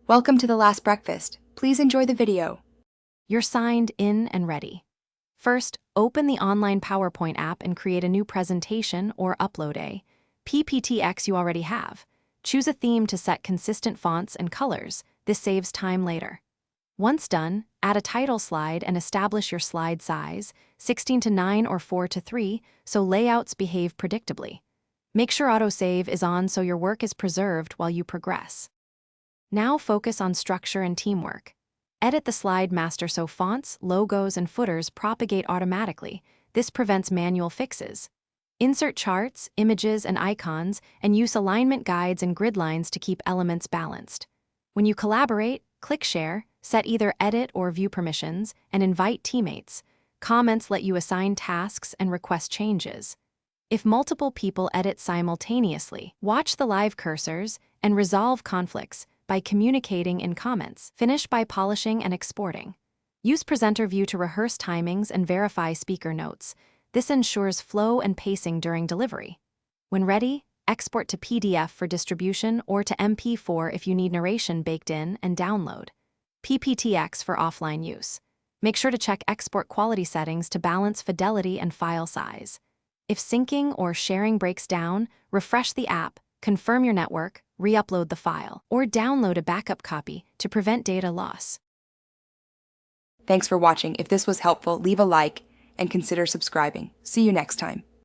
Welcome to the last breakfast. Please enjoy the video. You're signed in and ready. First, open the online PowerPoint app and create a new presentation or upload a PPTX you already have. Choose a theme to set consistent fonts and colors. This saves time later. Once done, add a title slide and establish your slide size, 16:9 or 4:3, so layouts behave predictably. Make sure autosave is on so your work is preserved while you progress. Now focus on structure and teamwork. Edit the slide master so fonts, logos, and footers propagate automatically. This prevents manual fixes. Insert charts, images, and icons, and use alignment guides and grid lines to keep elements balanced. When you collaborate, click Share, set either edit or view permissions, and invite teammates. Comments let you assign tasks and request changes. If multiple people edit simultaneously, watch the live cursors and resolve conflicts by communicating in comments. Finish by polishing and exporting. Use Presenter View to rehearse timings and verify speaker notes. This ensures flow and pacing during delivery. When ready, export to PDF for distribution or to MP4 if you need narration baked in, and download. PPTX for offline use. Make sure to check export quality settings to balance fidelity and file size. If syncing or sharing breaks down, refresh the app, confirm your network, re-upload the file, or download a backup copy to prevent data loss. Thanks for watching. If this was helpful, leave a like and consider subscribing. See you next time.